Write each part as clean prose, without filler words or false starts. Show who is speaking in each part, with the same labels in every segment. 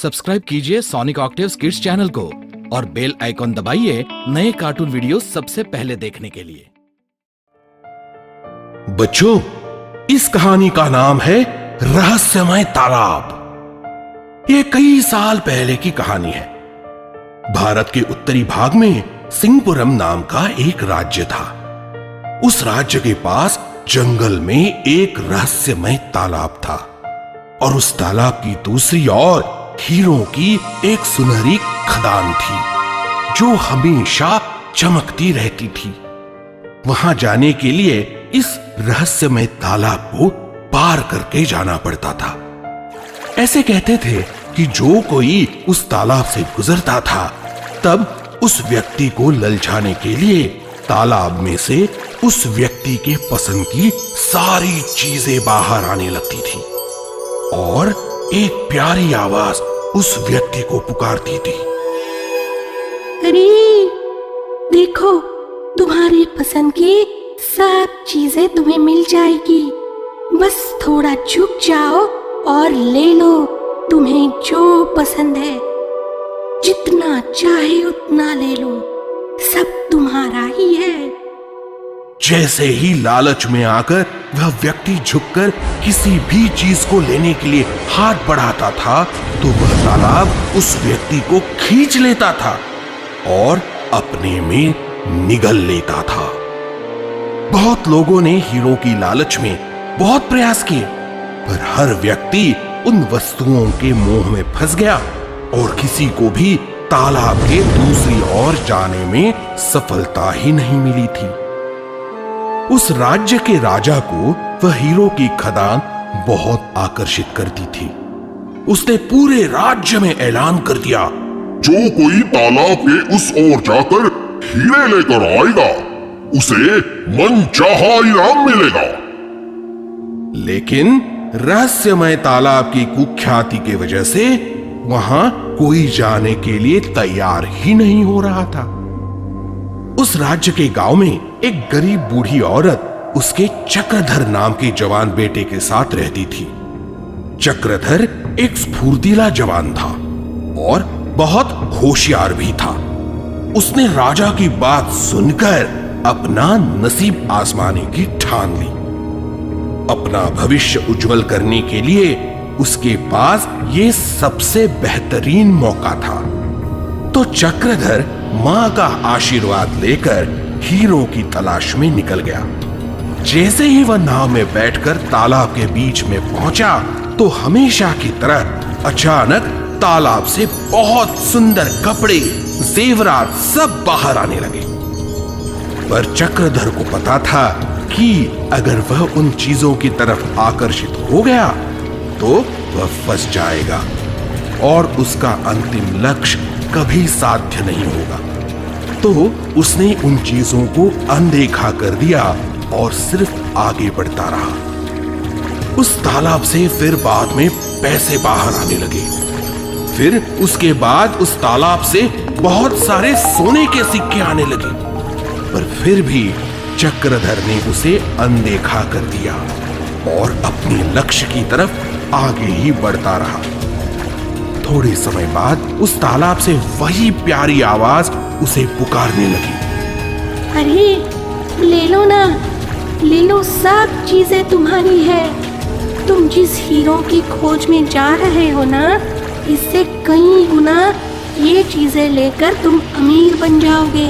Speaker 1: Subscribe कीजिए sonic octaves kids channel को और बेल आइकॉन दबाइए नए कार्टून वीडियो सबसे पहले देखने के लिए।
Speaker 2: बच्चों, इस कहानी का नाम है रहस्यमय तालाब। ये कई साल पहले की कहानी है। भारत के उत्तरी भाग में सिंहपुरम नाम का एक राज्य था। उस राज्य के पास जंगल में एक रहस्यमय तालाब था और उस तालाब की दूसरी ओर हीरों की एक सुनहरी खदान थी जो हमेशा चमकती रहती थी। वहां जाने के लिए इस रहस्यमय तालाब को पार करके जाना पड़ता था। ऐसे कहते थे कि जो कोई उस तालाब से गुजरता था तब उस व्यक्ति को ललचाने के लिए तालाब में से उस व्यक्ति के पसंद की सारी चीजें बाहर आने लगती थी और एक प्यारी आवाज उस व्यक्ति को पुकारती थी।
Speaker 3: अरे देखो, तुम्हारी पसंद की सब चीजें तुम्हें मिल जाएगी। बस थोड़ा झुक जाओ और ले लो तुम्हें जो पसंद है। जितना चाहे उतना ले लो, सब तुम्हारा ही है।
Speaker 2: जैसे ही लालच में आकर वह व्यक्ति झुककर किसी भी चीज को लेने के लिए हाथ बढ़ाता था तो वह तालाब उस व्यक्ति को खींच लेता था और अपने में निगल लेता था। बहुत लोगों ने हीरो की लालच में बहुत प्रयास किए, पर हर व्यक्ति उन वस्तुओं के मोह में फंस गया और किसी को भी तालाब के दूसरी ओर जाने में सफलता ही नहीं मिली थी। उस राज्य के राजा को वह हीरो की खदान बहुत आकर्षित करती थी। उसने पूरे राज्य में ऐलान कर दिया,
Speaker 4: जो कोई तालाब के उस ओर जाकर हीरे लेकर आएगा उसे मनचाहा इनाम मिलेगा।
Speaker 2: लेकिन रहस्यमय तालाब की कुख्याति की वजह से वहां कोई जाने के लिए तैयार ही नहीं हो रहा था। उस राज्य के गांव में एक गरीब बूढ़ी औरत उसके चक्रधर नाम के जवान बेटे के साथ रहती थी। चक्रधर एक स्फूर्तिला जवान था और बहुत होशियार भी था। उसने राजा की बात सुनकर अपना नसीब आजमाने की ठान ली। अपना भविष्य उज्जवल करने के लिए उसके पास ये सबसे बेहतरीन मौका था। तो चक्रधर मां का आशीर्वाद लेकर हीरो की तलाश में निकल गया। जैसे ही वह नाव में बैठकर तालाब के बीच में पहुंचा तो हमेशा की तरह अचानक तालाब से बहुत सुंदर कपड़े, जेवरात सब बाहर आने लगे। पर चक्रधर को पता था कि अगर वह उन चीजों की तरफ आकर्षित हो गया तो वह फंस जाएगा और उसका अंतिम लक्ष्य कभी साध्य नहीं होगा। तो उसने उन चीजों को अनदेखा कर दिया और सिर्फ आगे बढ़ता रहा। उस तालाब से फिर बाद में पैसे बाहर आने लगे। फिर उसके बाद उस तालाब से बहुत सारे सोने के सिक्के आने लगे, पर फिर भी चक्रधर ने उसे अनदेखा कर दिया और अपने लक्ष्य की तरफ आगे ही बढ़ता रहा। थोड़े समय बाद उस तालाब से वही प्यारी आवाज उसे पुकारने लगी।
Speaker 3: अरे ले लो ना, ले लो, सब चीजें तुम्हारी है। तुम जिस हीरो की खोज में जा रहे हो ना, इससे कई गुना ये चीजें लेकर तुम अमीर बन जाओगे।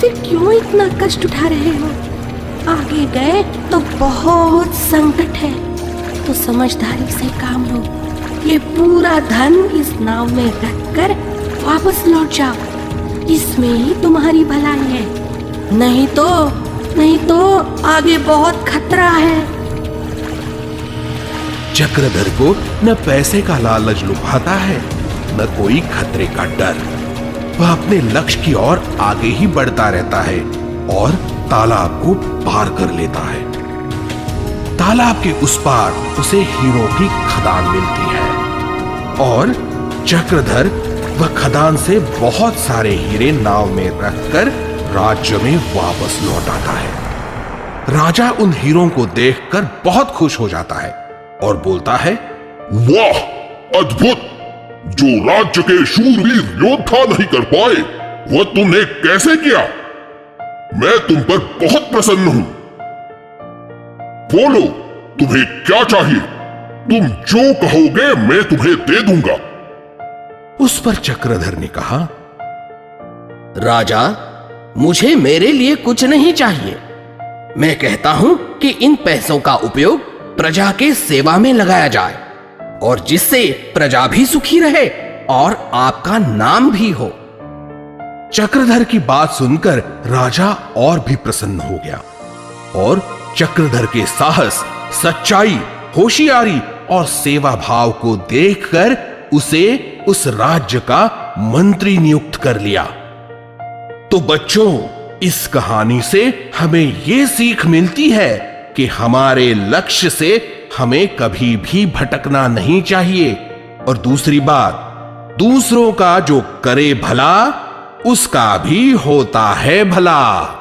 Speaker 3: फिर क्यों इतना कष्ट उठा रहे हो? आगे गए तो बहुत संकट है, तो समझदारी से काम लो। ये पूरा धन इस नाव में रखकर वापस लौट जाओ, इसमें ही तुम्हारी भलाई है। नहीं तो आगे बहुत खतरा है।
Speaker 2: चक्रधर को न पैसे का लालच लुभाता है न कोई खतरे का डर। वह अपने लक्ष्य की ओर आगे ही बढ़ता रहता है और तालाब को पार कर लेता है। तालाब के उस पार उसे हीरो की खदान मिलती है और चक्रधर वह खदान से बहुत सारे हीरे नाव में रखकर राज्य में वापस लौट आता है। राजा उन हीरों को देखकर बहुत खुश हो जाता है और बोलता है,
Speaker 4: वाह, अद्भुत! जो राज्य के शूरवीर योद्धा नहीं कर पाए वह तुमने कैसे किया? मैं तुम पर बहुत प्रसन्न हूं। बोलो, तुम्हें क्या चाहिए? तुम जो कहोगे मैं तुम्हें दे दूंगा।
Speaker 2: उस पर चक्रधर ने कहा,
Speaker 5: राजा, मुझे मेरे लिए कुछ नहीं चाहिए। मैं कहता हूं कि इन पैसों का उपयोग प्रजा के सेवा में लगाया जाए और जिससे प्रजा भी सुखी रहे और आपका नाम भी हो।
Speaker 2: चक्रधर की बात सुनकर राजा और भी प्रसन्न हो गया और चक्रधर के साहस, सच्चाई, होशियारी और सेवा भाव को देखकर उसे उस राज्य का मंत्री नियुक्त कर लिया। तो बच्चों, इस कहानी से हमें यह सीख मिलती है कि हमारे लक्ष्य से हमें कभी भी भटकना नहीं चाहिए और दूसरी बात, दूसरों का जो करे भला उसका भी होता है भला।